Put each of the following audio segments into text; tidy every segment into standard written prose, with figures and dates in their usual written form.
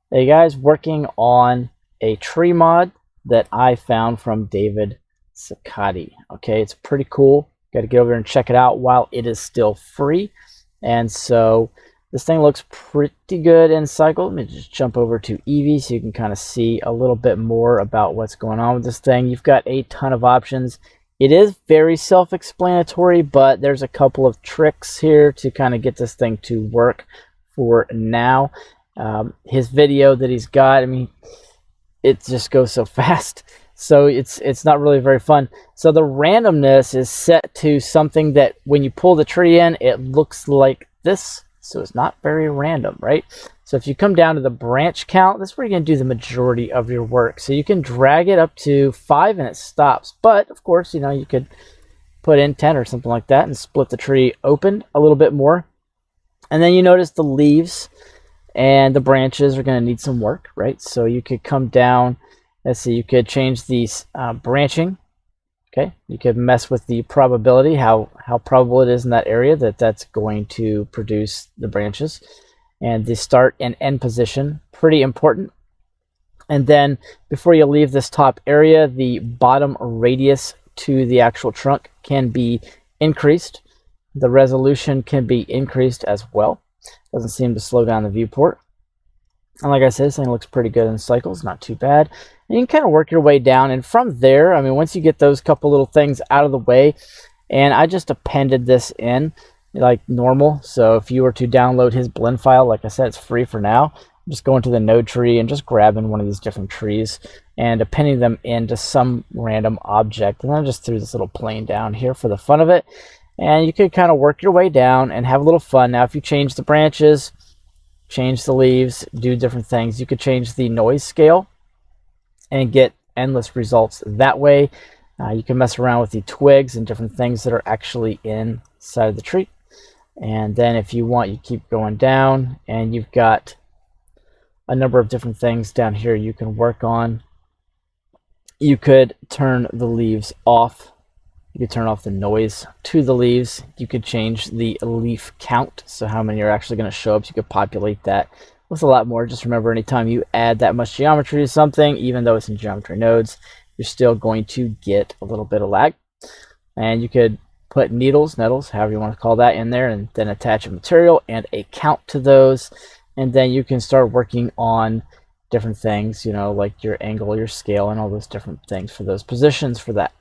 Hey guys, working on a tree mod that I found from David Sakati. Okay, it's pretty cool. Got to get over there and check it out while it is still free. And so this thing looks pretty good in cycle. Let me just jump over to Eevee so you can kind of see a little bit more about what's going on with this thing. You've got a ton of options. It is very self-explanatory, but there's a couple of tricks here to kind of get this thing to work for now. His video that he's got, I mean, it just goes so fast, so it's not really very fun. So the randomness is set to something that when you pull the tree in, it looks like this, so it's not very random, right? So if you come down to the branch count, that's where you're going to do the majority of your work. So you can drag it up to 5 and it stops, but of course, you know, you could put in 10 or something like that and split the tree open a little bit more. And then you notice the leaves and the branches are going to need some work, right? So you could come down, let's see, you could change the branching, okay? You could mess with the probability, how probable it is in that area that that's going to produce the branches. And the start and end position, pretty important. And then before you leave this top area, the bottom radius to the actual trunk can be increased. The resolution can be increased as well. Doesn't seem to slow down the viewport. And like I said, this thing looks pretty good in cycles, not too bad. And you can kind of work your way down. And from there, I mean, once you get those couple little things out of the way, and I just appended this in like normal. So if you were to download his blend file, like I said, it's free for now. Just go into the node tree and just grabbing one of these different trees and appending them into some random object. And I just threw this little plane down here for the fun of it. And you can kind of work your way down and have a little fun. Now, if you change the branches, change the leaves, do different things, you could change the noise scale and get endless results that way. You can mess around with the twigs and different things that are actually inside the tree. And then if you want, you keep going down and you've got a number of different things down here you can work on. You could turn the leaves off. You could turn off the noise to the leaves. You could change the leaf count, so how many are actually going to show up. So you could populate that with a lot more. Just remember, anytime you add that much geometry to something, even though it's in geometry nodes, you're still going to get a little bit of lag. And you could put nettles, however you want to call that, in there, and then attach a material and a count to those. And then you can start working on different things, you know, like your angle, your scale, and all those different things for those positions for that.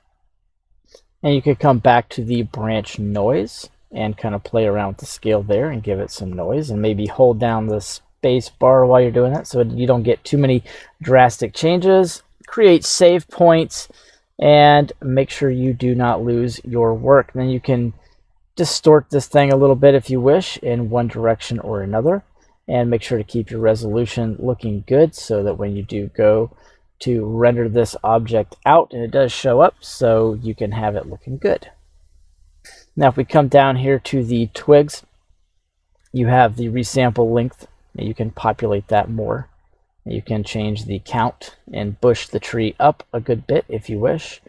And you could come back to the branch noise and kind of play around with the scale there and give it some noise, and maybe hold down the space bar while you're doing that so you don't get too many drastic changes. Create save points and make sure you do not lose your work. Then you can distort this thing a little bit if you wish in one direction or another, and make sure to keep your resolution looking good so that when you do go to render this object out, and it does show up, so you can have it looking good. Now if we come down here to the twigs, you have the resample length. You can populate that more. You can change the count and bush the tree up a good bit if you wish.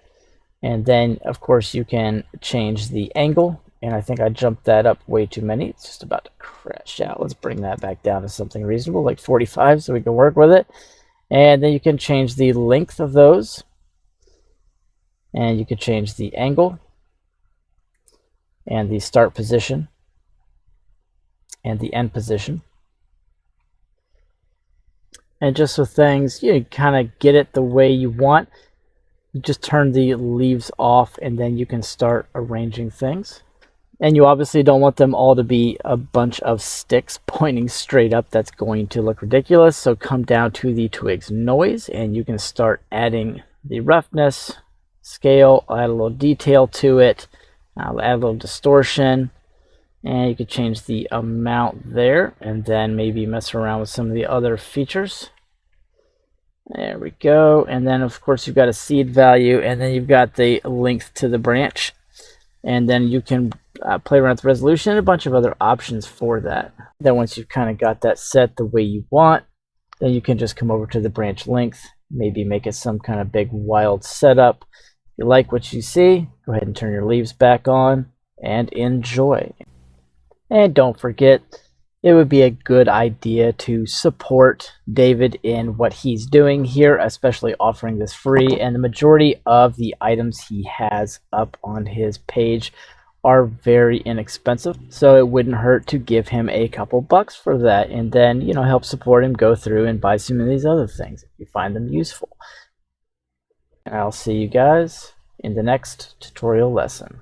And then of course you can change the angle, and I think I jumped that up way too many. It's just about to crash out. Let's bring that back down to something reasonable, like 45, so we can work with it. And then you can change the length of those, and you can change the angle and the start position and the end position. And just with things, you kind of get it the way you want. You just turn the leaves off, and then you can start arranging things. And you obviously don't want them all to be a bunch of sticks pointing straight up. That's going to look ridiculous. So come down to the twigs noise, and you can start adding the roughness, scale, add a little detail to it, add a little distortion, and you could change the amount there, and then maybe mess around with some of the other features. There we go. And then of course you've got a seed value, and then you've got the length to the branch. And then you can play around with resolution and a bunch of other options for that. Then once you've kind of got that set the way you want, then you can just come over to the branch length, maybe make it some kind of big wild setup. If you like what you see, go ahead and turn your leaves back on and enjoy. And don't forget, it would be a good idea to support David in what he's doing here, especially offering this free. And the majority of the items he has up on his page are very inexpensive, so it wouldn't hurt to give him a couple bucks for that, and then, you know, help support him go through and buy some of these other things if you find them useful. And I'll see you guys in the next tutorial lesson.